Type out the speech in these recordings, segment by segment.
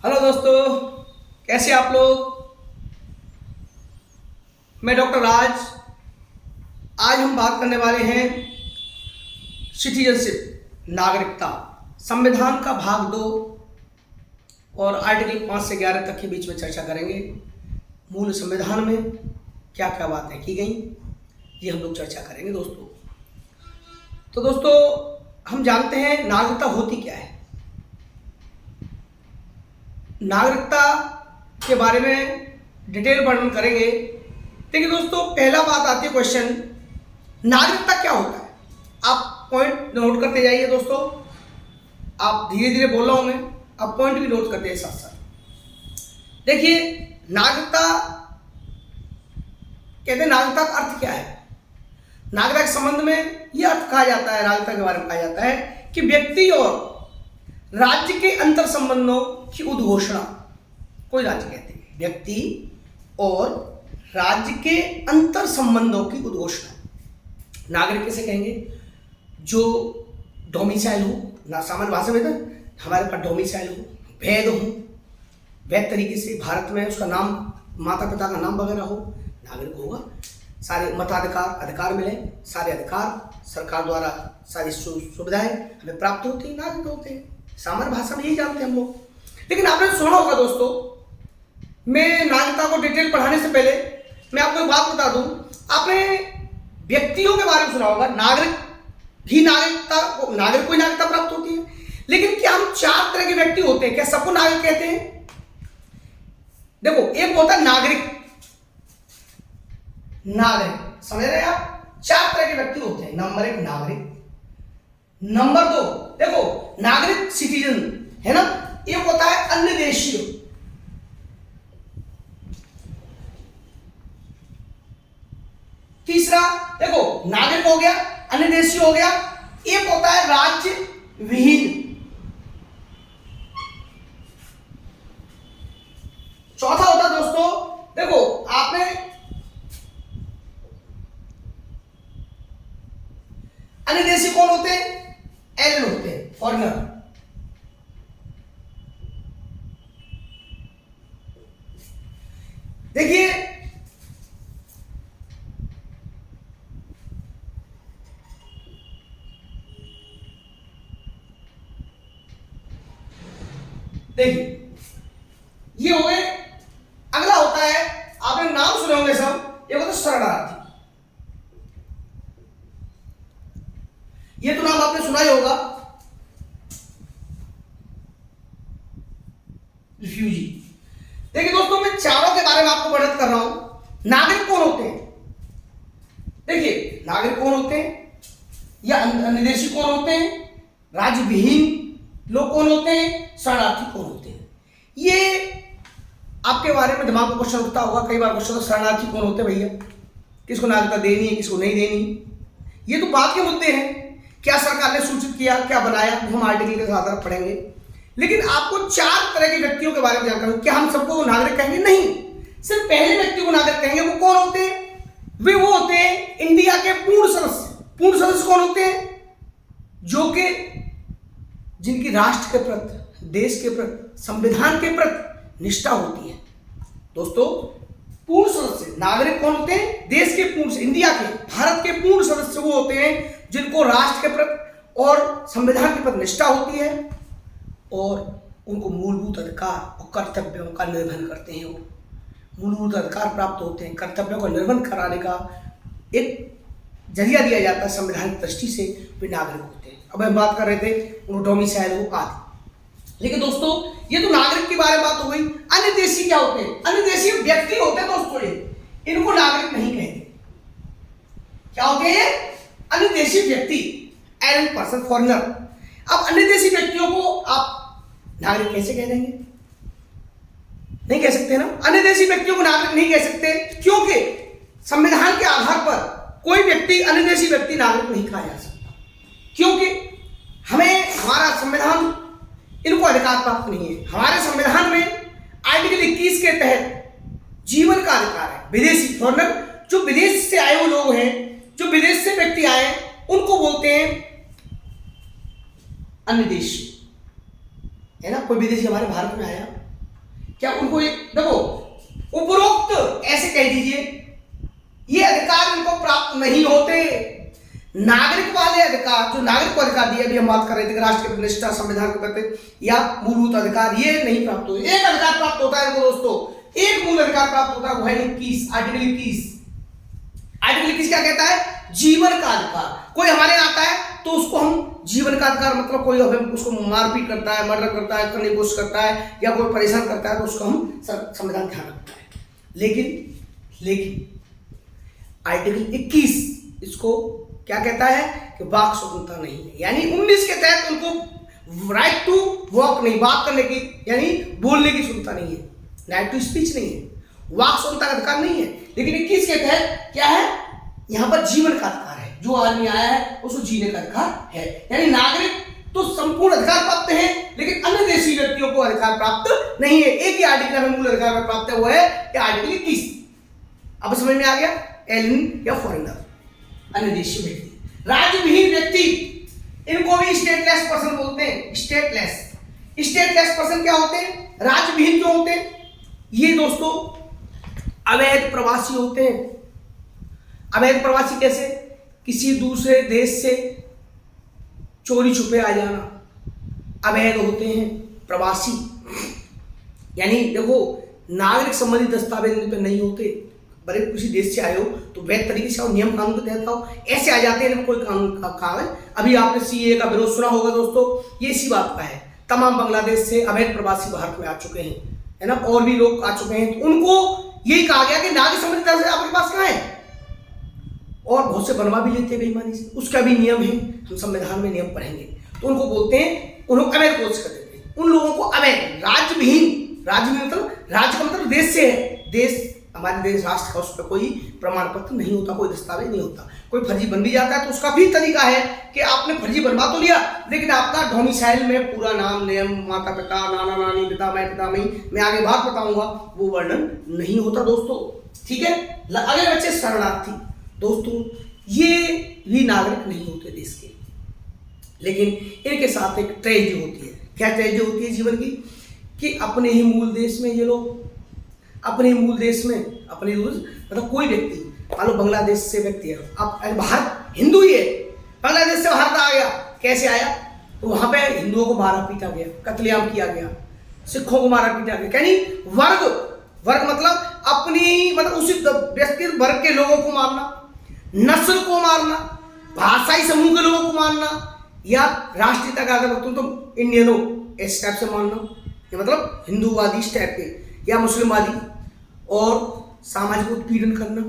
Hello दोस्तों, कैसे आप लोग। मैं डॉक्टर राज। आज हम बात करने वाले हैं सिटीजनशिप, नागरिकता, संविधान का भाग 2 और आर्टिकल 5 से 11 तक के बीच में चर्चा करेंगे। मूल संविधान में क्या क्या बातें की गई, ये हम लोग चर्चा करेंगे दोस्तों। तो दोस्तों, हम जानते हैं नागरिकता होती क्या है। नागरिकता के बारे में डिटेल वर्णन करेंगे। देखिए दोस्तों, पहला बात आती है क्वेश्चन, नागरिकता क्या होता है। आप पॉइंट नोट करते जाइए दोस्तों। आप धीरे धीरे बोल रहा हूं मैं, आप पॉइंट भी नोट करते हैं साथ साथ। देखिए, नागरिकता कहते हैं, नागरिकता का अर्थ क्या है। नागरिकता के संबंध में यह अर्थ कहा जाता है, नागरिकता के बारे में कहा जाता है कि व्यक्ति और राज्य के अंतर संबंधों की उद्घोषणा। कोई राज्य कहते हैं, व्यक्ति और राज्य के अंतर संबंधों की उद्घोषणा। नागरिक किसे कहेंगे, जो डोमिसाइल हो, ना सामान्य भाषा में तो हमारे पास डोमिसाइल हो, वैध हो, वैध तरीके से भारत में उसका नाम, माता पिता का नाम वगैरह हो, नागरिक होगा। सारे मताधिकार, अधिकार मिले, सारे अधिकार सरकार द्वारा, सारी सुविधाएं हमें प्राप्त होती है, नागरिक होते हैं। सामान्य भाषा में यही जानते हैं हम लोग। लेकिन आपने सुना होगा दोस्तों, मैं नागरिकता को डिटेल पढ़ाने से पहले मैं आपको एक बात बता दूं। आपने व्यक्तियों के बारे में सुना होगा, नागरिक ही नागरिकता को ही नागरिकता प्राप्त होती है। लेकिन क्या हम 4 तरह के व्यक्ति होते हैं, क्या सबको नागरिक कहते हैं। देखो, एक होता है नागरिक, समझ रहे हैं आप। 4 तरह के व्यक्ति होते हैं। नंबर 1 नागरिक, नंबर 2 देखो नागरिक सिटीजन है ना, एक होता है अन्य देशीय। तीसरा देखो नागरिक हो गया, अन्य देशीय हो गया। एक होता है राज्य विहीन। चौथा होता है दोस्तों, देखो आपने अन्य देशी कौन होते हैं, एलियन होते हैं, फॉरेनर। देखिए, ये हो गए। अगला होता है, आपने नाम सुने होंगे सब, ये होता है शरणार्थी। ये तो नाम आपने सुना ही होगा, रिफ्यूजी। देखिए दोस्तों, मैं चारों के बारे में आपको वर्णित कर रहा हूं। नागरिक कौन होते हैं, देखिए नागरिक कौन होते हैं, या अन्य देशी कौन होते हैं, राज्य विहीन लोग कौन होते हैं, शरणार्थी कौन होते हैं। ये आपके बारे में दिमाग में क्वेश्चन उठता होगा कई बार। क्वेश्चन, शरणार्थी कौन होते हैं भैया, किसको नागरिकता देनी है, किसको नहीं देनी। ये तो बात के मुद्दे हैं, क्या सरकार ने सूचित किया, क्या बनाया, हम आर्टिकल के आधार पढ़ेंगे। लेकिन आपको 4 तरह के व्यक्तियों के बारे में जानकारी। क्या हम सबको नागरिक कहेंगे, नहीं, सिर्फ पहले व्यक्ति को नागरिक कहेंगे। वो कौन होते हैं, वे वो होते हैं इंडिया के पूर्ण सदस्य। पूर्ण सदस्य कौन होते हैं, जो कि जिनकी राष्ट्र के प्रति, देश के प्रति, संविधान के प्रति निष्ठा होती है। दोस्तों, पूर्ण सदस्य नागरिक कौन होते हैं, देश के पूर्ण, इंडिया के, भारत के पूर्ण सदस्य वो होते हैं जिनको राष्ट्र के प्रति और संविधान के प्रति निष्ठा होती है और उनको मूलभूत अधिकार और कर्तव्यों का निर्वहन करते हैं। वो मूलभूत अधिकार प्राप्त होते हैं, कर्तव्यों का निर्वहन कराने का एक जरिया दिया जाता है संविधान की दृष्टि से, वे नागरिक होते हैं। अब हम बात कर रहे थे उनको डोमिसाइल हो आदि। लेकिन दोस्तों, ये तो नागरिक के बारे में बात हो गई। अन्य देशी क्या होते हैं, अन्य देशी व्यक्ति होते हैं दोस्तों, इनको नागरिक नहीं कहते। क्या होते हैं, अन्य देशी व्यक्ति, एलियन पर्सन, फॉरेनर। अब अन्य देशी व्यक्तियों को आप नागरिक कैसे कह देंगे, नहीं कह सकते ना। अन्य देशी व्यक्तियों को नागरिक नहीं कह सकते, क्योंकि संविधान के आधार पर कोई व्यक्ति, अन्य देशी व्यक्ति नागरिक नहीं कहा जा सकता, क्योंकि हमें, हमारा संविधान इनको अधिकार प्राप्त नहीं है। हमारे संविधान में आर्टिकल 21 के तहत जीवन का अधिकार है। विदेशी, फॉरेनर, जो विदेश से आए हुए लोग हैं, जो विदेश से व्यक्ति आए, उनको बोलते हैं अन्य देशी, है ना। कोई विदेशी हमारे भारत में आया, क्या उनको देखो उपरोक्त ऐसे कह दीजिए ये अधिकार उनको प्राप्त नहीं होते। नागरिक वाले अधिकार जो नागरिक को अधिकार दिए, अभी हम बात कर रहे थे कि राष्ट्र की प्रतिष्ठा, संविधान के प्रति या मूलभूत अधिकार, ये नहीं प्राप्त होते। एक अधिकार प्राप्त होता है इनको दोस्तों, एक मूल अधिकार प्राप्त होता है, वो है 21, आर्टिकल 21। आर्टिकल 21 क्या कहता है? जीवन का अधिकार। कोई हमारे यहाँ आता है तो उसको हम जीवन का अधिकार, मतलब कोई हमें उसको मारपीट करता है, मर्डर करता है, करने की कोशिश करता है या कोई परेशान करता है तो उसको हम संविधान ध्यान रखता है। लेकिन आर्टिकल 21 इसको क्या कहता है कि वाक स्वतंत्रता नहीं है, यानी 19 के तहत उनको राइट टू वॉक नहीं, बात करने की यानी बोलने की स्वतंत्रता नहीं है, राइट टू स्पीच नहीं है, वाक स्वतंत्रता का अधिकार नहीं है। लेकिन 21 के तहत क्या है? यहाँ पर जीवन का अधिकार है, जो आदमी आया है उसको जीने का अधिकार है। यानी नागरिक तो संपूर्ण अधिकार प्राप्त है, लेकिन अन्य देशी व्यक्तियों को अधिकार प्राप्त नहीं है। एक ही आर्टिकल में मूल अधिकार प्राप्त है, वो है आर्टिकल 21। अब समझ में आ गया? एलियन या फॉरेनर, अन्य देशी व्यक्ति। राज्य विहीन व्यक्ति, इनको भी स्टेटलेस पर्सन बोलते हैं। स्टेटलेस पर्सन क्या होते हैं? राज्य विहीन क्यों होते हैं? ये दोस्तों अवैध प्रवासी होते हैं। अवैध प्रवासी कैसे? किसी दूसरे देश से चोरी छुपे आ जाना अवैध होते हैं प्रवासी। यानी देखो नागरिक संबंधी दस्तावेज इन पे नहीं होते, बड़े किसी देश से आए हो तो वैध तरीके से आओ, नियम कानून के तहत आओ, ऐसे आ जाते हैं कोई कानून का कागज। अभी आपने सीए का विरोध सुना होगा दोस्तों, ये इसी बात का है। तमाम बांग्लादेश से अवैध प्रवासी भारत में आ चुके हैं, है ना, और भी लोग आ चुके हैं, तो उनको यही कहा गया कि नागरिक संबंधी दस्तावेज आपके पास कहाँ है, और बहुत से बनवा भी लेते हैं बेईमानी से। उसका भी नियम है, हम संविधान में नियम पढ़ेंगे। तो उनको बोलते हैं, उन्होंने अवैध घोषित कर देते हैं उन लोगों को अवैध। राज्य विहीन मतलब राज्य का मतलब देश से है, देश हमारे देश राष्ट्र का, उस पर कोई प्रमाण पत्र नहीं होता, कोई दस्तावेज नहीं होता। कोई फर्जी बन भी जाता है तो उसका भी तरीका है कि आपने फर्जी बनवा तो लिया, लेकिन आपका डोमिसाइल में पूरा नाम, नेम, माता पिता, नाना नानी, पिता मई, मैं आगे बात बताऊंगा, वो वर्णन नहीं होता दोस्तों। ठीक है, अगले बच्चे शरणार्थी। दोस्तों ये भी नागरिक नहीं होते देश के, लेकिन इनके साथ एक ट्रेजेडी होती है। क्या ट्रेजेडी होती है जीवन की? कि अपने ही मूल देश में ये लोग, अपने मूल देश में अपने मतलब कोई व्यक्ति, मान लो बांग्लादेश से व्यक्ति है, अब बाहर हिंदू ही है, बांग्लादेश से भारत आ गया, कैसे आया? तो वहां पे हिंदुओं को मारा पीटा गया, कत्लेआम किया गया, सिखों को मारा पीटा गया। यानी वर्ग मतलब अपनी, मतलब उसी व्यक्ति वर्ग के लोगों को मारना, नस्ल को मारना, भाषाई समूह के लोगों को मारना, या राष्ट्रीयता का अगर तुम इंडियन हो इस टाइप से मारना, ये मतलब हिंदूवादी इस टाइप के, या मुस्लिमवादी, और सामाजिक उत्पीड़न करना,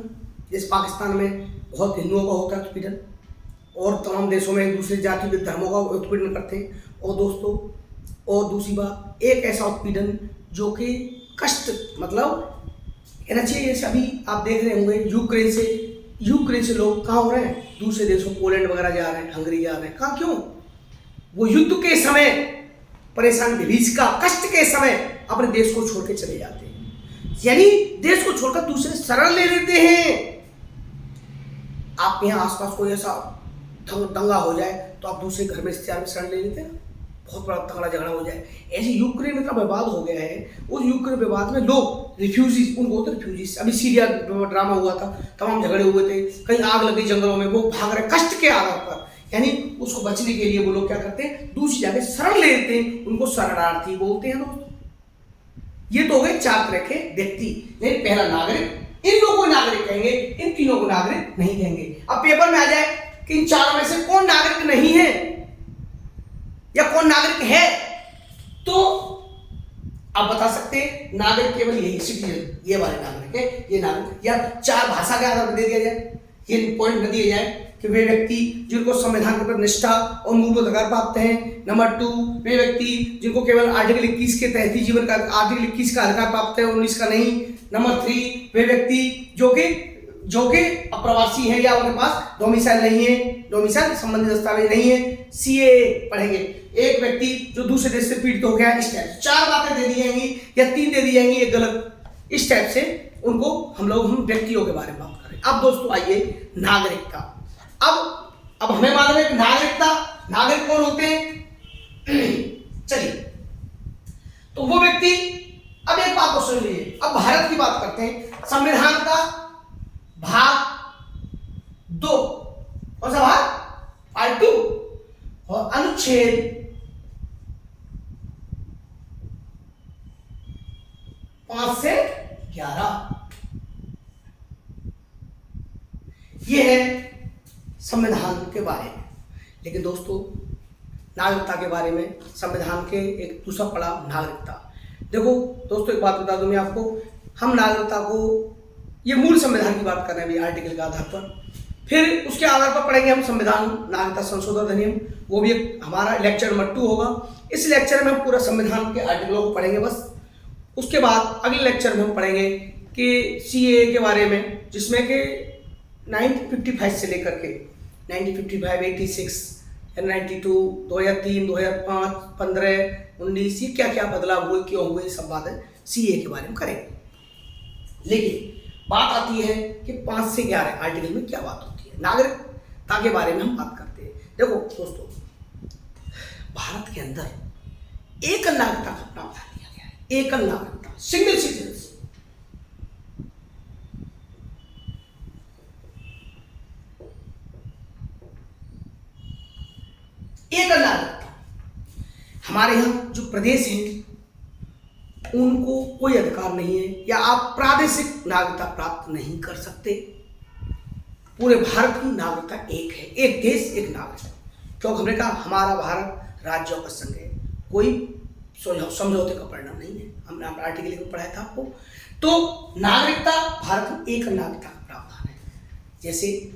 जैसे पाकिस्तान में बहुत हिंदुओं का होता है उत्पीड़न, और तमाम देशों में दूसरे जाति के धर्मों का उत्पीड़न करते हैं। और दोस्तों और दूसरी बात, एक ऐसा उत्पीड़न जो कि कष्ट मतलब कहना चाहिए, जैसे अभी आप देख रहे होंगे यूक्रेन से लोग कहाँ हो रहे हैं? दूसरे देशों, पोलैंड वगैरह जा रहे हैं, हंगरी जा रहे हैं। कहाँ, क्यों? वो युद्ध के समय परेशान, विभीषिका, कष्ट के समय अपने देश को छोड़ के चले जाते हैं, यानी देश को छोड़कर दूसरे शरण ले लेते हैं। आप यहाँ आसपास कोई ऐसा दंगा हो जाए तो आप दूसरे घर में शरण ले लेते हैं, बहुत बड़ा तगड़ा झगड़ा हो जाए। ऐसे यूक्रेन में इतना बर्बाद हो गया है, उस यूक्रेन विवाद में लोग रिफ्यूजीज, उनको होते रिफ्यूजीज, अभी सीरिया ड्रामा हुआ था, तमाम झगड़े हुए थे, कहीं आग लग गई जंगलों में, वो भाग रहे कष्ट के आधार पर, यानी उसको बचने के लिए वो लोग क्या करते हैं? दूसरी जगह शरण ले लेते हैं, उनको शरणार्थी बोलते हैं दोस्तों। ये तो हो गए चार तरह के व्यक्ति। लेकिन पहला नागरिक, इन लोगों को नागरिक कहेंगे, इन तीनों को नागरिक नहीं कहेंगे। अब पेपर में आ जाए कि इन चारों में से कौन नागरिक नहीं है या कौन नागरिक है, तो आप बता सकते हैं नागरिक केवल यही सिटीजन, ये वाले नागरिक है, ये नागरिक, या चार भाषा के आधार पर दे दिया जाए, ये पॉइंट न दिए जाए कि वे व्यक्ति जिनको संविधान के प्रति निष्ठा और मूलभूत अधिकार प्राप्त हैं। नंबर 2, वे व्यक्ति जिनको केवल आर्टिकल 21 के तहत ही जीवन का, आर्टिकल 21 का अधिकार प्राप्त है, 19 का नहीं। नंबर 3, वे व्यक्ति जो कि अप्रवासी है या उनके पास डोमिसाइल नहीं है, डोमिसाइल संबंधी दस्तावेज नहीं है। सीए पढ़ेंगे, एक व्यक्ति जो दूसरे देश से पीड़ित हो गया, इस टाइप 4 बातें दे दी जाएंगी या 3 दे दी जाएंगी, एक गलत, इस टाइप से उनको हम व्यक्तियों के बारे में बात करें। अब दोस्तों आइए नागरिकता। अब हमें मालूम है कि नागरिक कौन होते हैं? चलिए, तो वो व्यक्ति, अब एक बात भारत की बात करते हैं, संविधान का भाग 2 कौन सा भाग? पार्ट 2 और अनुच्छेद 5 से 11 ये है संविधान के बारे में। लेकिन दोस्तों नागरिकता के बारे में संविधान के एक दूसरा पड़ाव नागरिकता। देखो दोस्तों एक बात बता दूं मैं आपको, हम नागरिकता को ये मूल संविधान की बात कर रहे हैं अभी आर्टिकल के आधार पर, फिर उसके आधार पर पढ़ेंगे हम संविधान नागरिकता संशोधन अधिनियम, वो भी एक हमारा लेक्चर नंबर 2 होगा। इस लेक्चर में हम पूरा संविधान के आर्टिकलों को पढ़ेंगे बस। उसके बाद अगले लेक्चर में हम पढ़ेंगे कि सीएए के बारे में, जिसमें कि 1955 से लेकर के 1955, 86 या 92, 2003, 2005, 15, 19 ये क्या क्या बदलाव हुए, क्यों हुए, सब बातें सीए के बारे में करेंगे। लेकिन बात आती है कि 5 से 11 आर्टिकल में क्या बात होती है, नागरिकता के बारे में हम बात करते हैं। देखो दोस्तों भारत के अंदर एकल नागरिकता का प्रावधान दिया गया है, एकल नागरिकता, सिंगल सिटीजनशिप। एकल नागरिकता, हमारे यहाँ जो प्रदेश हैं उनको कोई अधिकार नहीं है या आप प्रादेशिक नागरिकता प्राप्त नहीं कर सकते। पूरे भारत की नागरिकता एक है, एक देश एक नागरिक। क्योंकि हमने कहा हमारा भारत राज्यों का संघ है, कोई समझौते का परिणाम नहीं है। हमने आर्टिकल में पढ़ाया था आपको। तो नागरिकता भारत में एक नागरिकता का प्रावधान है। जैसे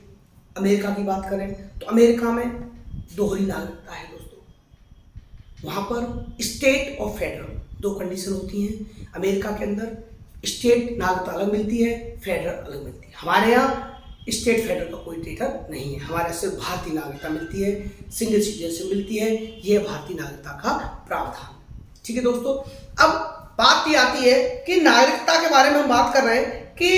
अमेरिका की बात करें तो अमेरिका में दोहरी नागरिकता है दोस्तों। वहां पर स्टेट और फेडरल 2 कंडीशन होती हैं। अमेरिका के अंदर स्टेट नागरिकता अलग मिलती है, फेडरल अलग मिलती है। हमारे यहाँ स्टेट फेडरल का कोई टेटर नहीं है, हमारे सिर्फ भारतीय नागरिकता मिलती है, सिंगल सिटीजनशिप मिलती है। यह भारतीय नागरिकता का प्रावधान। ठीक है दोस्तों, अब बात ये आती है कि नागरिकता के बारे में हम बात कर रहे हैं कि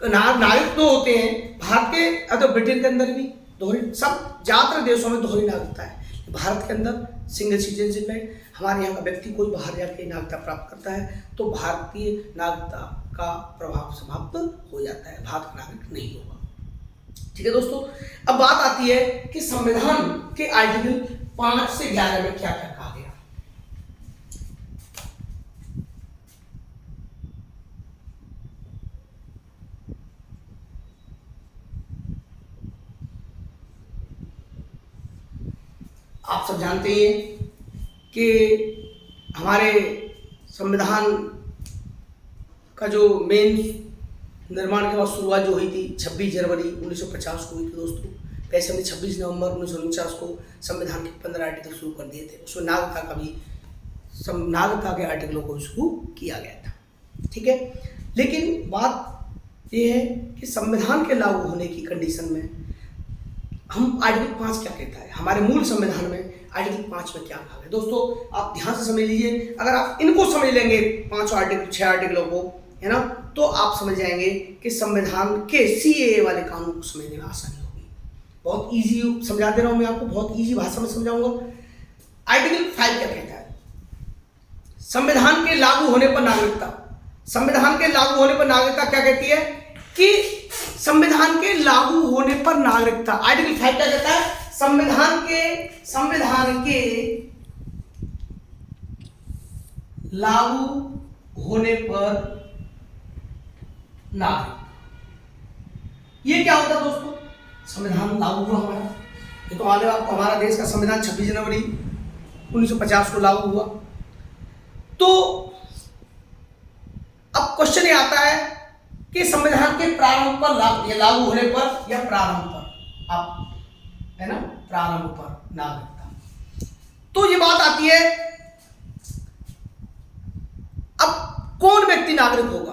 नागरिक 2 होते हैं भारत के, अगर ब्रिटेन के अंदर भी दोहरी, सब ज्यादातर देशों में दोहरी नागरिकता है। भारत के अंदर सिंगल सिटीजनशिप है। हमारे यहाँ का व्यक्ति कोई बाहर जाके नागरिकता प्राप्त करता है तो भारतीय नागरिकता का प्रभाव समाप्त हो जाता है, भारत का नागरिक नहीं होगा। ठीक है दोस्तों, अब बात आती है कि संविधान के आर्टिकल 5 से 11 में क्या क्या कहा गया। आप सब जानते हैं कि हमारे संविधान का जो मेन निर्माण के बाद शुरुआत जो हुई थी 26 जनवरी 1950 को हुई थी दोस्तों। वैसे हमने 26 नवंबर 1949 को संविधान के 15 आर्टिकल शुरू कर दिए थे। उसमें नागरिकता का भी, नागरिकता के आर्टिकलों को शुरू किया गया था। ठीक है, लेकिन बात यह है कि संविधान के लागू होने की कंडीशन में हम आर्टिकल 5 क्या कहता है, हमारे मूल संविधान में आर्टिकल 5 में क्या कहा है। दोस्तों आप ध्यान से समझ लीजिए, अगर आप इनको समझ लेंगे 5 आर्टिकल 6 आर्टिकलों को, है ना, तो आप समझ जाएंगे कि संविधान के सीएए वाले कानून को समझने में आसानी होगी। बहुत इजी समझा दे रहा हूं मैं आपको, बहुत इजी भाषा में समझाऊंगा। आर्टिकल 5 क्या कहता है, संविधान के लागू होने पर नागरिकता। संविधान के लागू होने पर नागरिकता क्या कहती है कि संविधान के लागू होने पर नागरिकता। आर्टिकल 5 क्या कहता है, संविधान के लागू होने पर नागरिक। ये क्या होता है दोस्तों, संविधान लागू हुआ हमारा, ये तो मान लो आपको हमारा देश का संविधान 26 जनवरी 1950 को लागू हुआ। तो अब क्वेश्चन ये आता है कि संविधान के प्रारंभ पर, लागू होने पर या प्रारंभ पर, आप है ना, प्रारंभ पर नागरिकता। तो ये बात आती है अब कौन व्यक्ति नागरिक होगा,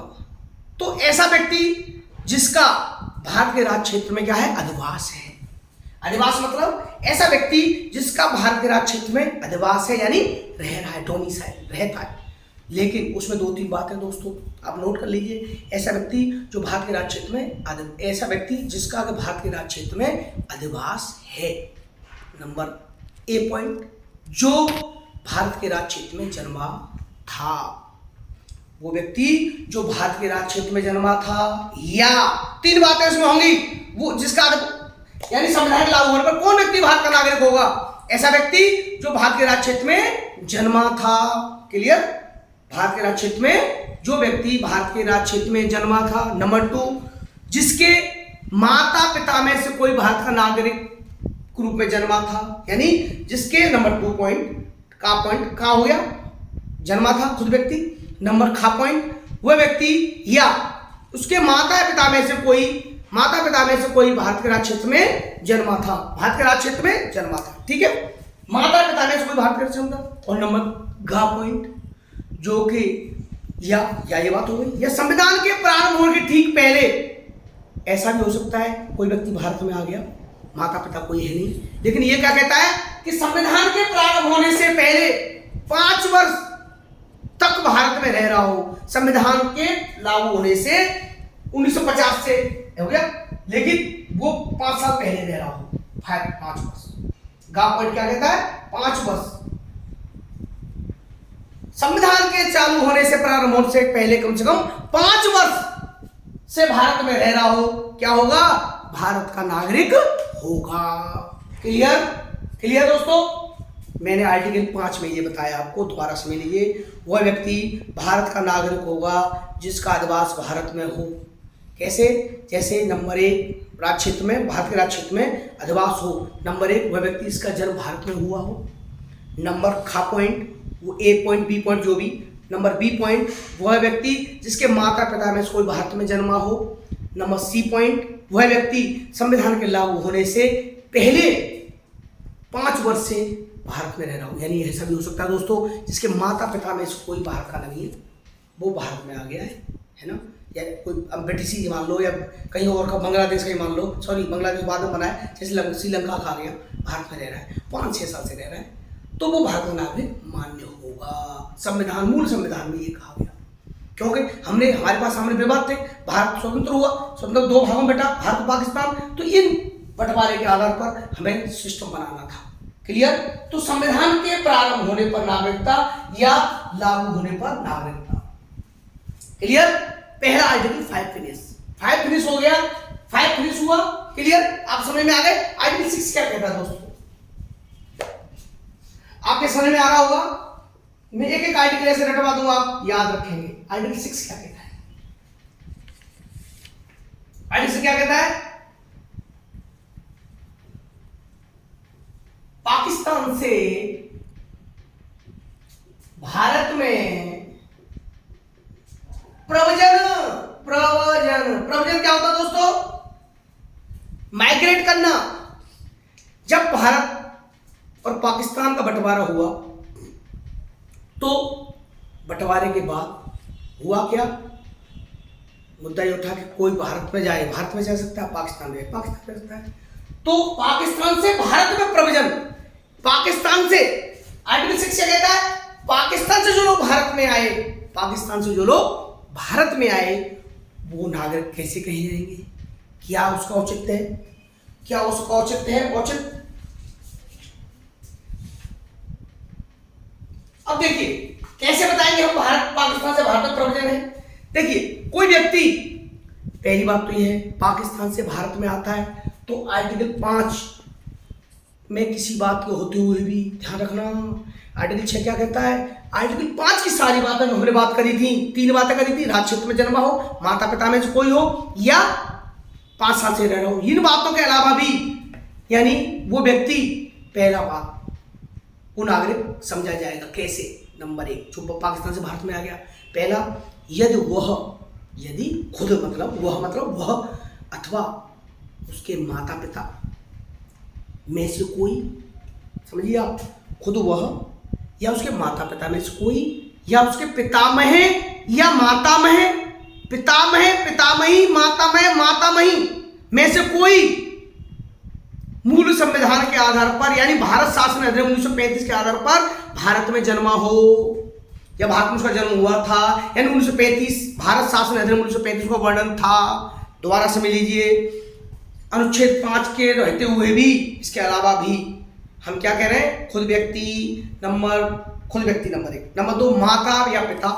तो ऐसा व्यक्ति जिसका भारत के राज्य क्षेत्र में क्या है, अधिवास है। अधिवास मतलब ऐसा व्यक्ति जिसका भारत के राज्य क्षेत्र में अधिवास है, यानी रह रहा है, डोमिसाइल रहता है। लेकिन उसमें 2-3 बातें दोस्तों आप नोट कर लीजिए। ऐसा व्यक्ति जो भारत के राज्य क्षेत्र में, ऐसा व्यक्ति जिसका भारत के राज्य क्षेत्र में अधिवास है। नंबर ए पॉइंट, जो भारत के राज्य क्षेत्र में जन्मा था। वो व्यक्ति जो भारत के राज्य क्षेत्र में जन्मा था, या तीन बातें इसमें होंगी, वो जिसका यानी संविधान लागू होने पर कौन व्यक्ति भारत का नागरिक होगा? ऐसा व्यक्ति जो भारत के राज्य क्षेत्र में जन्मा था। क्लियर? भारत के राज्य क्षेत्र में जो व्यक्ति भारत के राज्य क्षेत्र में जन्मा था। नंबर 2, जिसके माता पिता में से कोई भारत का नागरिक के रूप में जन्मा था, यानी जिसके नंबर 2 पॉइंट का हो गया, जन्मा था खुद व्यक्ति। नंबर खा पॉइंट, वह व्यक्ति या उसके माता पिता में से कोई भारत के राज्य क्षेत्र में जन्मा था, भारत के राज्य क्षेत्र में जन्मा था। ठीक है, माता पिता में से कोई भारत के राज्य क्षेत्र में। और नंबर घा पॉइंट, जो कि या ये बात हो गई, या संविधान के प्रारंभ होने के ठीक पहले, ऐसा भी हो सकता है कोई व्यक्ति भारत में आ गया, माता पिता कोई है नहीं, लेकिन ये क्या कहता है कि संविधान के प्रारंभ होने से पहले 5 वर्ष तक भारत में रह रहा हो, संविधान के लागू होने से 1950 से हो गया, लेकिन वो 5 साल पहले रह रहा हो, 5 वर्ष। गा पॉइंट क्या कहता है? 5 वर्ष। संविधान के चालू होने से, प्रारंभ होने से पहले कम से कम 5 वर्ष से भारत में रह रहा हो, क्या होगा? भारत का नागरिक होगा। क्लियर? क्लियर दोस्तों? मैंने आर्टिकल 5 में ये बताया आपको, दोबारा समझ लीजिए। वह व्यक्ति भारत का नागरिक होगा जिसका अधिवास भारत में हो। कैसे? जैसे नंबर 1 राज्य क्षेत्र में, भारत के राज्य क्षेत्र में अधिवास हो। नंबर 1 वह व्यक्ति इसका जन्म भारत में हुआ हो। नंबर खा पॉइंट, वो ए पॉइंट बी पॉइंट जो भी। नंबर बी पॉइंट, वह व्यक्ति जिसके माता पिता में से कोई भारत में जन्मा हो। नंबर सी पॉइंट, वह व्यक्ति संविधान के लागू होने से पहले 5 वर्ष से भारत में रह रहा हूँ, यानी ऐसा भी हो सकता है दोस्तों जिसके माता पिता में से कोई बाहर का नहीं है, वो भारत में आ गया है ना, या कोई अब ब्रिटिश ही मान लो, या कहीं और का बांग्लादेश का ही मान लो, सॉरी बांग्लादेश बाद में बना है, जैसे श्रीलंका का आ गया, भारत में रह रहा है, 5-6 साल से रह रहा है, तो वो भारत का नागरिक मान्य होगा। संविधान, मूल संविधान में ये कहा गया, क्योंकि हमारे पास सामने विवाद थे, भारत स्वतंत्र हुआ, स्वतंत्र 2 भागों में बटा, भारत पाकिस्तान, तो इन बंटवारे के आधार पर हमें सिस्टम बनाना था। क्लियर? तो संविधान के प्रारंभ होने पर नागरिकता या लागू होने पर नागरिकता। क्लियर? पहला आर्टिकल 5 फिनिश हो गया, 5 फिनिश हुआ। क्लियर? आप समझ में आ गए? आर्टिकल 6 क्या कहता है दोस्तों? आपके समझ में आ रहा होगा, मैं एक आर्टिकल ऐसे रटवा दूंगा, आप याद रखेंगे। आर्टिकल 6 क्या कहता है? आर्टिकल 6 क्या कहता है? पाकिस्तान से भारत में प्रव्रजन क्या होता है दोस्तों? माइग्रेट करना। जब भारत और पाकिस्तान का बंटवारा हुआ, तो बंटवारे के बाद हुआ क्या? मुद्दा ये उठा कि कोई भारत में जाए, भारत में जा सकता है, पाकिस्तान में जा सकता है, तो पाकिस्तान से भारत में प्रव्रजन, पाकिस्तान से, आर्टिकल 6 क्या कहता है? पाकिस्तान से जो लोग भारत में आए, पाकिस्तान से जो लोग भारत में आए, वो नागरिक कैसे कहे जाएंगे? क्या उसका औचित्य है? क्या उसका औचित्य है? औचित्य अब देखिए कैसे बताएंगे हम, भारत पाकिस्तान से भारत में प्रव्रजन है। देखिए कोई व्यक्ति, पहली बात तो यह है, पाकिस्तान से भारत में आता है, तो आर्टिकल 5 में किसी बात को होते हुए भी ध्यान रखना, आर्टिकल 6 क्या कहता है? आर्टिकल 5 की सारी बातें हमने बात करी थी, 3 बातें करी थी। राज्य क्षेत्र में जन्मा हो, माता पिता में से कोई हो, या 5 साल से रह रहा हो। इन बातों के अलावा भी, यानी वो व्यक्ति, पहला बात, वो नागरिक समझा जाएगा कैसे? नंबर 1 जो पाकिस्तान से भारत में आ गया, पहला, यदि खुद मतलब वह अथवा उसके माता पिता में से कोई, समझिए आप, खुद वह या उसके माता पिता में से कोई, या उसके पितामह या मातामह, पितामही, मातामही में से कोई मूल संविधान के आधार पर, यानी भारत शासन अधिनियम 1935 के आधार पर भारत में जन्मा हो, या भारत में उसका जन्म हुआ था, यानी 1935 भारत शासन अधिनियम 1935 का वर्णन था। दोबारा समझ लीजिए, अनुच्छेद 5 के रहते हुए भी, इसके अलावा भी हम क्या कह रहे हैं? खुद व्यक्ति नंबर 1, नंबर 2 माता या पिता,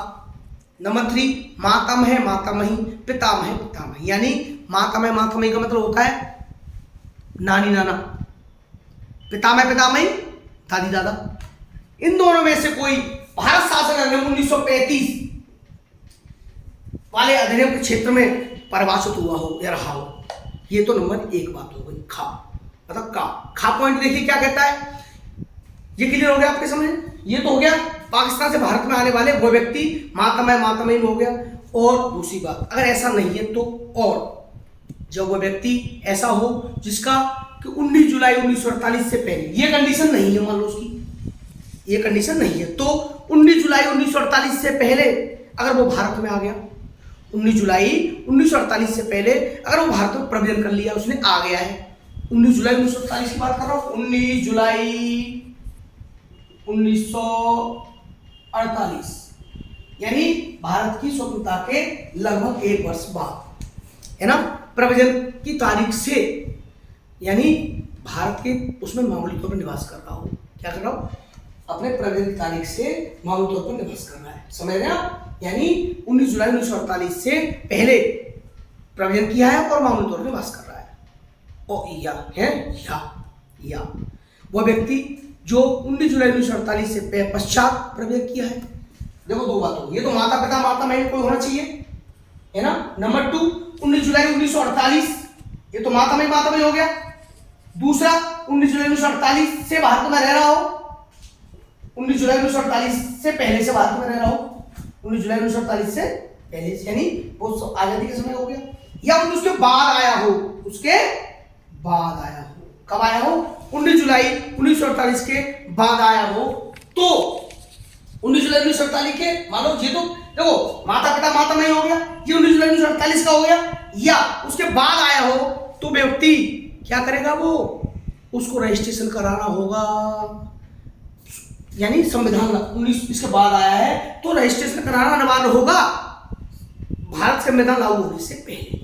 नंबर 3 मातामह मातामही पितामह पितामही, यानी मातामह मातामही का मतलब होता है नानी नाना, पितामह पितामही दादी दादा। इन दोनों में से कोई भारत शासन अधिनियम 1935 वाले अधिनियम के क्षेत्र में परिभाषित हुआ हो या रहा हो। ये तो नंबर 1 बात हो गई। खा मतलब खा पॉइंट देखिए क्या कहता है, ये क्लियर हो गया आपके समझ। ये तो हो गया पाकिस्तान से भारत में आने वाले वो व्यक्ति मातामह मातामही में हो गया। और दूसरी बात, अगर ऐसा नहीं है तो और जब वो व्यक्ति ऐसा हो जिसका कि 19 जुलाई 1948 से पहले, ये कंडीशन नहीं है, मान लो उसकी ये कंडीशन नहीं है, तो 19 जुलाई 1948 से पहले अगर वो भारत में आ गया, 19 जुलाई 1948 से पहले अगर वो भारत में प्रवेश कर लिया, उसने आ गया है, 19 जुलाई 1948 की बात कर रहा हूं, 19 जुलाई 1948 यानी भारत की स्वतंत्रता के लगभग 1 वर्ष बाद, है ना, प्रवचन की तारीख से, यानी भारत के उसमें मामूली तौर पर निवास कर रहा हो। क्या कर रहा हो? अपने प्रवचन की तारीख से मामूली तौर पर निवास कर रहा है, समझ रहे आप? यानी 19 जुलाई 1948 से पहले प्रवचन किया है और मामूली तौर पर निवास कर रहा है। और या वह व्यक्ति जो 19 जुलाई 1948 से पश्चात प्रवेश किया है। देखो 2 बात हो, ये तो माता पिता मातामही कोई होना चाहिए, है ना। नंबर 2 19 जुलाई 1948 ये तो मातामही मातामही हो गया। दूसरा 19 जुलाई 1948 से भारत में रह रहा हो, 19 जुलाई 1948 से पहले से भारत में रह रहा हो, 19 जुलाई 1948 से पहले से, यानी वो आजादी के समय हो गया, या उसके बाद आया हो, उसके बाद आया हो। कब आया हो? 19 जुलाई 1948 के बाद आया हो। तो 19 जुलाई 1948 के, मान लो ये तो देखो माता पिता मातामही हो गया, ये 19 जुलाई 1948 का हो गया, या उसके बाद आया हो, तो व्यक्ति क्या करेगा? वो उसको रजिस्ट्रेशन कराना होगा, यानी संविधान 19 इसके बाद आया है तो रजिस्ट्रेशन कराना अनिवार्य होगा भारत संविधान लागू होने से पहले।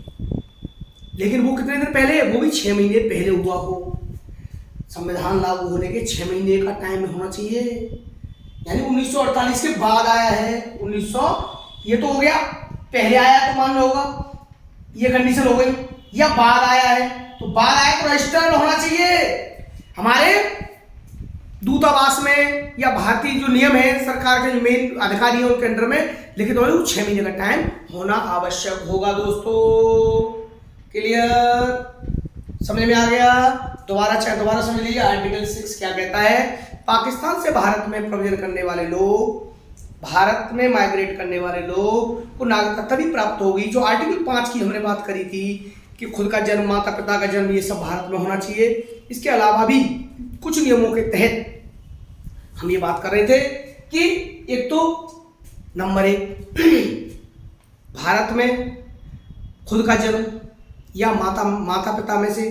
लेकिन वो कितने दिन पहले? वो भी 6 महीने पहले हुआ हो। संविधान लागू होने के 6 महीने का टाइम होना चाहिए, यानी 1948 के बाद आया है। 1900 ये तो हो गया, पहले आया तो मान लो होगा, ये कंडीशन हो गई, या बाद आया है, तो बाद आया तो रजिस्टर्ड होना चाहिए हमारे दूतावास में, या भारतीय जो नियम है सरकार के जो मेन अधिकारी है उनके अंडर में लिखित होने, 6 महीने का टाइम होना आवश्यक होगा। दोस्तों क्लियर? समझ में आ गया? दोबारा समझ लीजिए। आर्टिकल 6 क्या कहता है? पाकिस्तान से भारत में प्रवेश करने वाले लोग, भारत में माइग्रेट करने वाले लोग को नागरिकता तभी प्राप्त होगी, जो आर्टिकल 5 की हमने बात करी थी कि खुद का जन्म, माता पिता का जन्म, ये सब भारत में होना चाहिए। इसके अलावा भी कुछ नियमों के तहत हम ये बात कर रहे थे कि एक तो नंबर 1 भारत में खुद का जन्म, या माता पिता में से,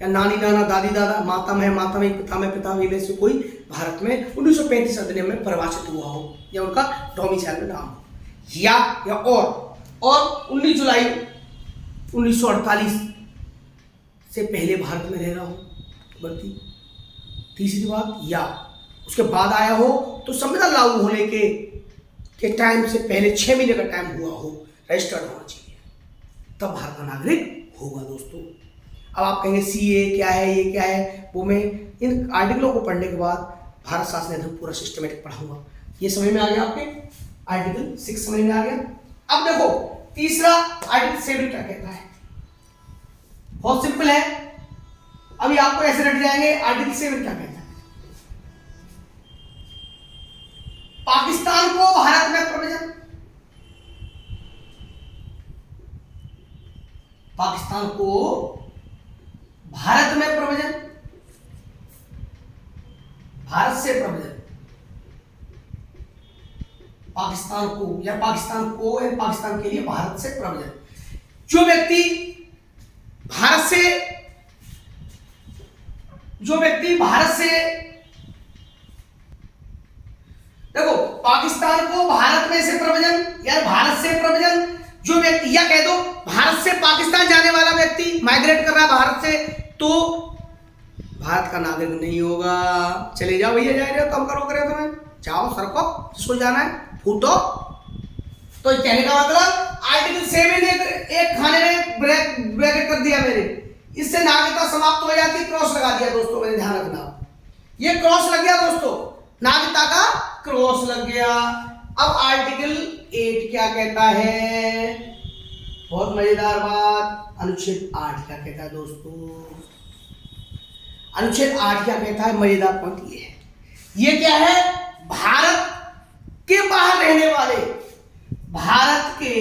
या नानी नाना दादी दादा, मातामह मातामही पितामह पितामही में से कोई भारत में 1935 अधिनियम में परिभाषित हुआ हो, या उनका डोमिसाइल में नाम हो, या और 19 जुलाई 1948 से पहले भारत में रह रहा हो व्यक्ति। तीसरी बात, या उसके बाद आया हो तो संविधान लागू होने के टाइम से पहले 6 महीने का टाइम हुआ हो, रजिस्टर्ड होना चाहिए, तब भारत का नागरिक होगा। दोस्तों अब आप कहेंगे सीए क्या है, ये क्या है, वो मैं इन आर्टिकलों को पढ़ने के बाद भारत शासन अधिनियम पूरा सिस्टमेटिक पढ़ाऊंगा। ये समझ में आ गया आपके? आर्टिकल 6 समझ में आ गया। अब देखो तीसरा आर्टिकल 7 क्या कहता है? बहुत सिंपल है, अभी आपको ऐसे रट जाएंगे। आर्टिकल 7 क्या कहता है? पाकिस्तान को भारत में प्रवेश, पाकिस्तान को भारत में प्रवेश, भारत से प्रवेश, पाकिस्तान को या पाकिस्तान के लिए भारत से प्रवेश, जो व्यक्ति भारत से देखो पाकिस्तान को भारत में से प्रव्रजन या भारत से प्रव्रजन, जो व्यक्ति, या कह दो भारत से पाकिस्तान जाने वाला व्यक्ति माइग्रेट कर रहा है भारत से, तो भारत का नागरिक नहीं होगा। चले जाओ भैया, जा रहे हो, कम करो, करे तुम्हें, जाओ सरको, जिसको जाना है फूटो, तो कहने का मतलब आर्टिकल 7 एक खाने में ब्रैकेट कर दिया मेरे, इससे नागरिकता समाप्त हो जाती है, क्रॉस लगा दिया दोस्तों, मैंने ध्यान रखना, ये क्रॉस लग गया दोस्तों, नागरिकता का क्रॉस लग गया। अब आर्टिकल 8 क्या कहता है, बहुत मजेदार बात, अनुच्छेद 8 क्या कहता है दोस्तों, अनुच्छेद 8 क्या कहता है, मजेदार पॉइंट ये है, ये क्या है, भारत के बाहर रहने वाले, भारत के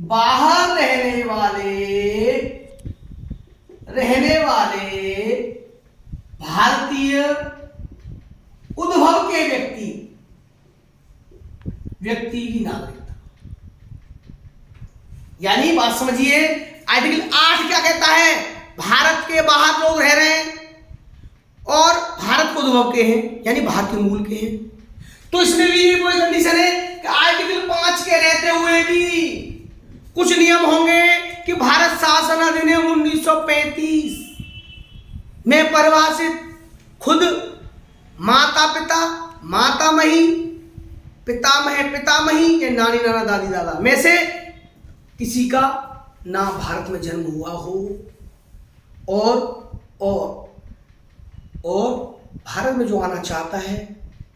बाहर रहने वाले भारतीय उद्भव के व्यक्ति की नागरिकता, यानी बात समझिए, आर्टिकल 8 क्या कहता है, भारत के बाहर लोग रह रहे हैं और भारत के उद्भव के हैं, यानी भारतीय मूल के हैं, तो इसमें भी कोई कंडीशन है कि आर्टिकल 5 के रहते हुए भी कुछ नियम होंगे कि भारत शासन अधिनियम 1935 में परिभाषित खुद माता पिता, मातामही, पितामही या नानी नाना दादी दादा में से किसी का ना भारत में जन्म हुआ हो और भारत में जो आना चाहता है,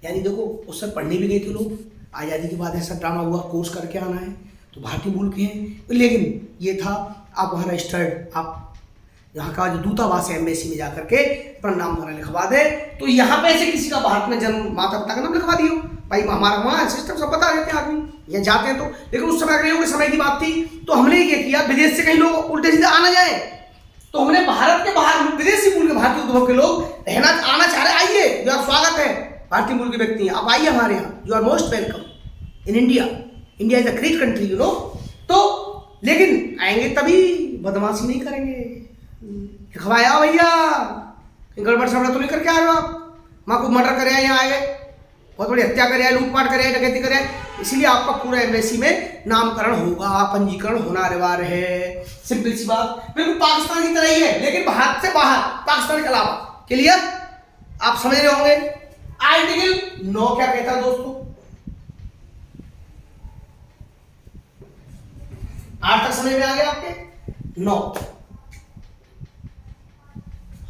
यानी देखो उस समय पढ़ने भी गए थे लोग, आज़ादी के बाद ऐसा ड्रामा हुआ, कोर्स करके आना है, तो भारतीय मूल के हैं, लेकिन ये था आप वहाँ रजिस्टर्ड, आप यहाँ का जो दूतावास है एम्बेसी में जाकर के अपना नाम वगैरह लिखवा दे, तो यहाँ पे ऐसे किसी का भारत में जन्म, माता पिता का नाम लिखवा दियो भाई, हमारा वहाँ सिस्टम सब बता देते हैं आदमी, यहाँ जाते हैं तो, लेकिन उस समय अगर समय की बात थी, तो हमने ये किया, विदेश से कहीं लोग उल्टे सीधे आना जाए, तो हमने भारत के बाहर विदेशी मूल के भारतीय उद्भव के लोग रहना आना चाह रहे, आइए, जो स्वागत है, भारतीय मूल के व्यक्ति हैं, आप आइए हमारे यहाँ, you are most welcome in India, India is a great country, you know, तो लेकिन आएंगे तभी बदमाशी नहीं करेंगे, खवाया भैया गड़बड़ सड़बड़ तो नहीं करके आए हो आप, माँ को मर्डर करे यहाँ आए, बहुत बड़ी हत्या करे, लूटपाट करे, डकैती करे, इसीलिए आपका पूरा एम्बेसी में नामकरण होगा, पंजीकरण होना अनिवार्य है, सिंपल सी बात, बिल्कुल पाकिस्तान की तरह ही है, लेकिन भारत से बाहर, पाकिस्तान के अलावा, क्लियर, आप समझ रहे होंगे। आर्टिकल 9 क्या कहता है दोस्तों, 8 तक समझ में आ गया आपके, 9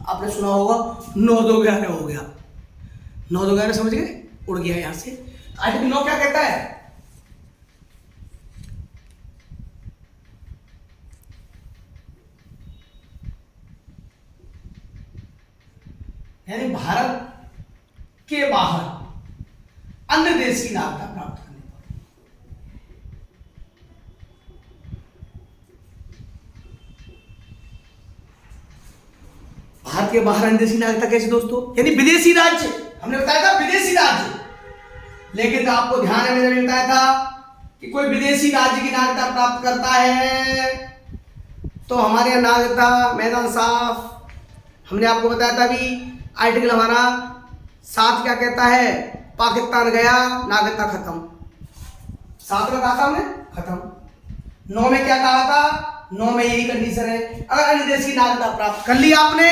आपने सुना होगा 9 2 11 हो गया, 9 2 11 समझ गए, उड़ गया यहां से। आर्टिकल 9 क्या कहता है, यानी भारत के बाहर अन्य देश की नागरिकता प्राप्त करने पर, भारत के बाहर अन्य देश की नागरिकता कैसे दोस्तों, यानी विदेशी राज्य, हमने बताया था विदेशी राज्य, लेकिन आपको ध्यान है मैंने बताया था कि कोई विदेशी राज्य की नागरिकता प्राप्त करता है तो हमारे यहाँ नागरिकता मैदान साफ, हमने आपको बताया था अभी आर्टिकल हमारा 7 क्या कहता है, पाकिस्तान गया नागरिकता खत्म, 7 में कहा था हमने खत्म, 9 में क्या कहा था, 9 में यही कंडीशन है, अगर अन्य देश की नागरिकता प्राप्त कर ली आपने,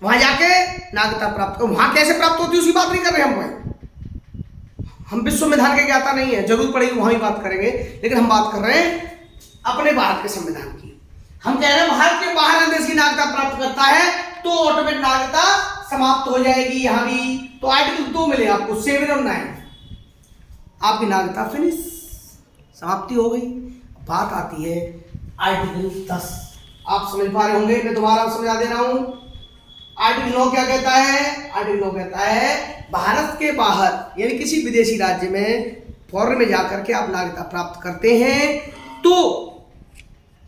वहां जाके नागरिकता प्राप्त कर, वहां कैसे प्राप्त होती है उसकी बात नहीं कर रहे हम भाई, हम विश्व संविधान के ज्ञाता नहीं है, जरूर पड़ेगी वहां ही बात करेंगे, लेकिन हम बात कर रहे हैं अपने भारत के संविधान की, हम कह रहे हैं भारत के बाहर अन्य देश की नागरिकता प्राप्त करता है तो ऑटोमेटिक नागरिकता समाप्त हो जाएगी यहां भी, तो आर्टिकल 2 मिले आपको 7 और 9, आपकी नागरिकता फिनिश, समाप्ति हो गई। बात आती है आर्टिकल 10, आप समझ पा रहे होंगे, मैं दोबारा समझा दे रहा हूं। आर्टिकल 9 क्या कहता है, आर्टिकल 9 कहता है भारत के बाहर यानी किसी विदेशी राज्य में फॉरेन में जाकर के आप नागरिकता प्राप्त करते हैं तो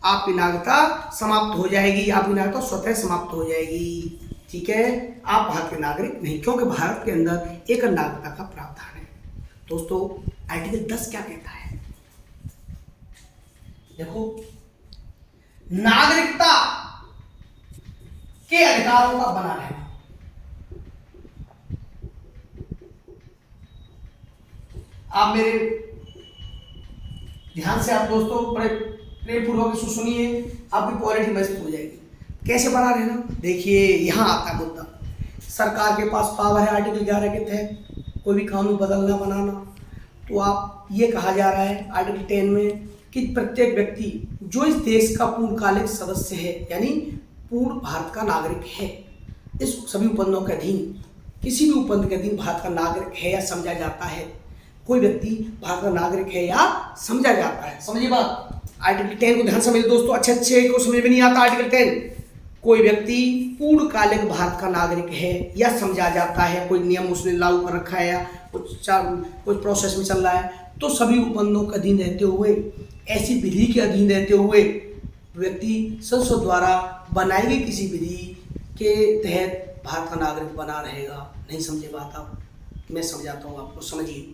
आपकी नागरिकता समाप्त हो जाएगी, आपकी नागरिकता स्वतः समाप्त हो जाएगी, ठीक है, आप भारत के नागरिक नहीं, क्योंकि भारत के अंदर एक नागरिकता का प्रावधान है। दोस्तों आर्टिकल 10 क्या कहता है, देखो, नागरिकता के अधिकारों का बना रहना, आप मेरे ध्यान से आप दोस्तों बड़े प्रेम पूर्वक सुनिए, आपकी क्वालिटी मजबूत हो जाएगी। कैसे बना रहना, देखिए यहां आता है मुद्दा, सरकार के पास पावर है आर्टिकल 11 के तहत कोई भी कानून बदलना बनाना, तो आप ये कहा जा रहा है आर्टिकल 10 में कि प्रत्येक व्यक्ति जो इस देश का पूर्णकालिक सदस्य है यानी पूर्ण भारत का नागरिक है, इस सभी उपबंधों के अधीन किसी भी उपबंध के अधीन भारत का नागरिक है या समझा जाता है। कोई व्यक्ति भारत का नागरिक है या समझा जाता है। समझिए बात, आर्टिकल 10 को ध्यान समझिए दोस्तों, अच्छे को समझ में नहीं आता। आर्टिकल 10, कोई व्यक्ति पूर्णकालिक भारत का नागरिक है या समझा जाता है, कोई नियम उसने लागू कर रखा है या कुछ प्रोसेस में चल रहा है, तो सभी उपबंधों के अधीन रहते हुए, ऐसी विधि के अधीन रहते हुए व्यक्ति संसद द्वारा बनाई गई किसी विधि के तहत भारत का नागरिक बना रहेगा। नहीं समझे बात आप, मैं समझाता हूँ आपको, समझिए।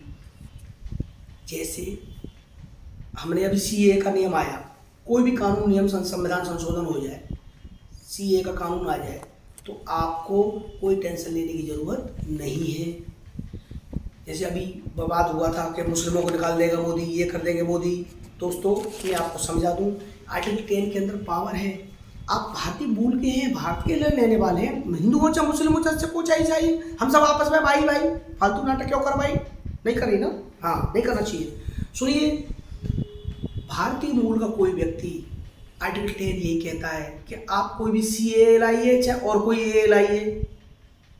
जैसे हमने अभी सीए का नियम आया, कोई भी कानून नियम संविधान संशोधन हो जाए, सीए का कानून आ जाए, तो आपको कोई टेंशन लेने की जरूरत नहीं है। जैसे अभी विवाद हुआ था कि मुस्लिमों को निकाल देगा मोदी, ये कर देंगे मोदी। दोस्तों मैं आपको समझा दूं, आर्टिकल 10 के अंदर पावर है। आप भारतीय मूल के हैं, भारत के लिए रहने वाले हैं, हिंदू हो चाहे मुस्लिम हो चाहे को चाहिए, हम सब आपस में भाई भाई। फालतू नाटक क्यों कर भाई, नहीं करिए ना, हाँ नहीं करना चाहिए। सुनिए, भारतीय मूल का कोई व्यक्ति, आर्टिकल 10 यही कहता है कि आप कोई भी सीए लाइए चाहे और कोई ए लाइए,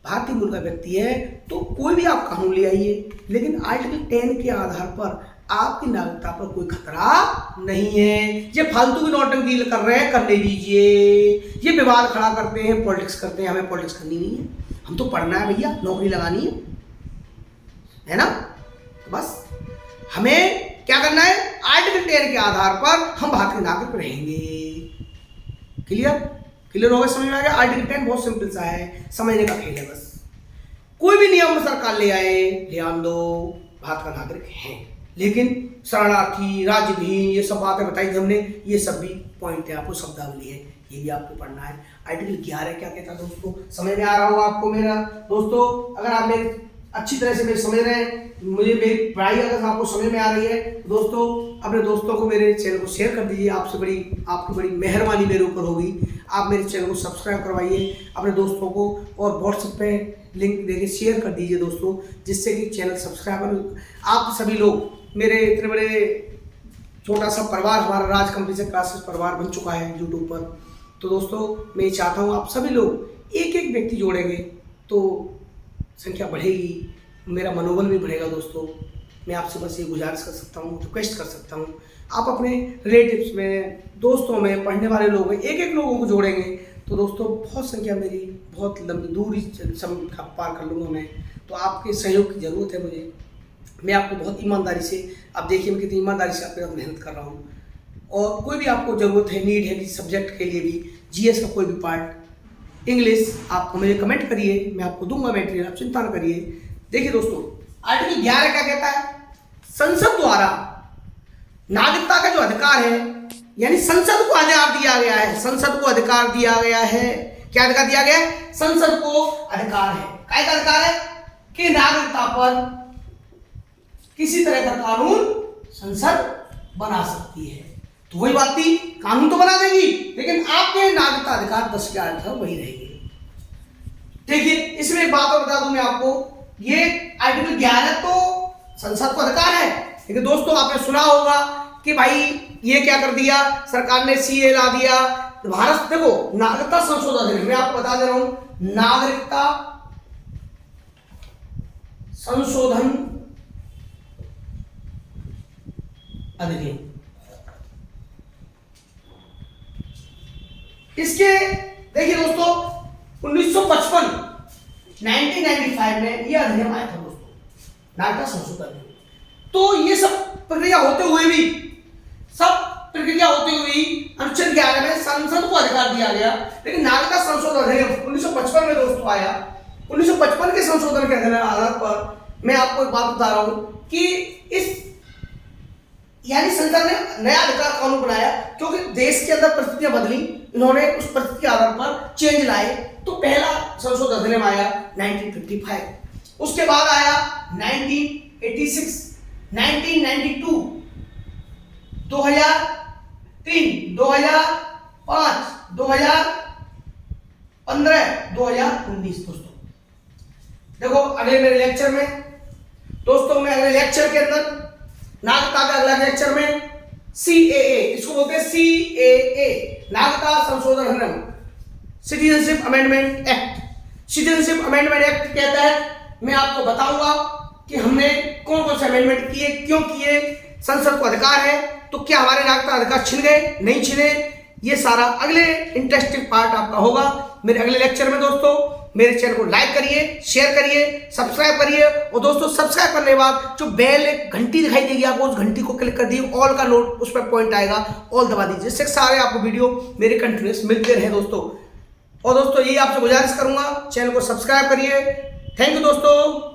भारतीय मूल का व्यक्ति है तो कोई भी आप कानून ले आइए, लेकिन आर्टिकल 10 के आधार पर आपकी नागरिकता पर कोई खतरा नहीं है। ये फालतू की नौटंकी कर रहे हैं, करने दीजिए। ये विवाद खड़ा करते हैं, पॉलिटिक्स करते हैं, हमें पॉलिटिक्स करनी नहीं है, हम तो पढ़ना है भैया, नौकरी लगानी है ना। तो बस हमें क्या करना है, आर्टिकल 10 के आधार पर हम भारत के नागरिक रहेंगे। क्लियर हो गया, समझ में आ गया। आर्टिकल 10 बहुत सिंपल सा है, समझने का खेल है बस। कोई भी नियम सरकार ले आए, ध्यान दो, भारत का नागरिक है, लेकिन शरणार्थी, राज्यविहीन, ये सब बातें बताई थी हमने, ये सब भी पॉइंट है, आपको शब्दावली है, ये भी आपको पढ़ना है। आर्टिकल 11 क्या कहता है दोस्तों, समझ में आ रहा होगा आपको मेरा। दोस्तों अगर आप मेरे अच्छी तरह से मेरे समझ रहे हैं, मुझे मेरी पढ़ाई अगर आपको समझ में आ रही है, दोस्तों अपने दोस्तों को मेरे चैनल को शेयर कर दीजिए। आपकी बड़ी मेहरबानी मेरे ऊपर होगी। आप मेरे चैनल को सब्सक्राइब करवाइए अपने दोस्तों को, और व्हाट्सएप पे लिंक देके शेयर कर दीजिए दोस्तों, जिससे कि चैनल सब्सक्राइबर आप सभी लोग, मेरे इतने बड़े छोटा सा परिवार, हमारा राज कंपनी क्लासेस परिवार बन चुका है यूट्यूब पर। तो दोस्तों मैं चाहता हूँ आप सभी लोग एक एक व्यक्ति जोड़ेंगे तो संख्या बढ़ेगी, मेरा मनोबल भी बढ़ेगा। दोस्तों मैं आपसे बस ये गुजारिश कर सकता हूँ, रिक्वेस्ट कर सकता हूँ, आप अपने रिलेटिव्स में, दोस्तों में, पढ़ने वाले लोग में एक एक लोगों को जोड़ेंगे तो दोस्तों बहुत संख्या मेरी बहुत लंबी दूरी पार कर लूँगा मैं। तो आपके सहयोग की ज़रूरत है मुझे। मैं आपको बहुत ईमानदारी से, आप देखिए मैं कितनी ईमानदारी से आपके साथ मेहनत कर रहा हूँ। और कोई भी आपको ज़रूरत है, नीड है किसी सब्जेक्ट के लिए भी, जीएस का कोई भी पार्ट, इंग्लिश, आप मुझे कमेंट करिए, मैं आपको दूंगा मटेरियल, आप चिंता न करिए। देखिए दोस्तों आर्टिकल 11 क्या कहता है, संसद द्वारा नागरिकता का जो अधिकार है, यानी संसद को अधिकार दिया गया है, संसद को अधिकार दिया गया है। क्या अधिकार दिया गया है, संसद को अधिकार है, क्या का अधिकार है कि नागरिकता पर किसी तरह का कानून संसद बना सकती है। तो वही बात थी, कानून तो बना देगी, लेकिन आपके नागरिकता अधिकार 10 के अधिकार वही रहेंगे। देखिए इसमें एक बात और बता दूं मैं आपको, ये आर्टिकल 11 तो संसद को अधिकार है, लेकिन दोस्तों आपने सुना होगा कि भाई ये क्या कर दिया सरकार ने, सीए ला दिया। तो भारत देखो नागरिकता संशोधन अधिनियम, मैं आपको बता दे रहा हूं, नागरिकता संशोधन अधिनियम, इसके देखिए दोस्तों 1955 1995 में यह अधिनियम आया था दोस्तों, नागरिकता संशोधन। तो ये सब प्रक्रिया होते हुए भी, अनुच्छेद 11 में संसद को अधिकार दिया गया, लेकिन नागरिकता संशोधन अधिनियम 1955 में दोस्तों आया। 1955 के संशोधन के आधार पर मैं आपको एक बात बता रहा हूं कि इस यानी संसद ने नया अधिकार कानून बनाया, क्योंकि देश के अंदर परिस्थितियां बदली, इन्होंने उस परिस्थिति के आधार पर चेंज लाए। तो पहला संशोधन अधिनियम आया 1955, उसके बाद आया 1986, 1992, 2003, 2005, 2015, 2019। दोस्तों देखो अगले मेरे लेक्चर में दोस्तों मैं अगले लेक्चर के अंदर नागरिकता के अगले लेक्चर में CAA, इसको बोलते हैं CAA, नागरिकता संशोधन अधिनियम, citizenship amendment act. Citizenship amendment act के तहत मैं आपको बताऊंगा कि हमने कौन कौन से अमेंडमेंट किए, क्यों किए, संसद को अधिकार है तो क्या हमारे नागरिकता अधिकार छिन गए, नहीं छिने, ये सारा अगले इंटरेस्टिंग पार्ट आपका होगा मेरे अगले लेक्चर में। दोस्तों मेरे चैनल को लाइक करिए, शेयर करिए, सब्सक्राइब करिए, और दोस्तों सब्सक्राइब करने के बाद जो बेल घंटी दिखाई देगी आपको, उस घंटी को क्लिक कर दिए, ऑल का नोट उस पर पॉइंट आएगा, ऑल दबा दीजिए, जिससे सारे आपको वीडियो मेरे कंटिन्यूस मिलते रहे दोस्तों। और दोस्तों यही आपसे गुजारिश करूंगा, चैनल को सब्सक्राइब करिए। थैंक यू दोस्तों।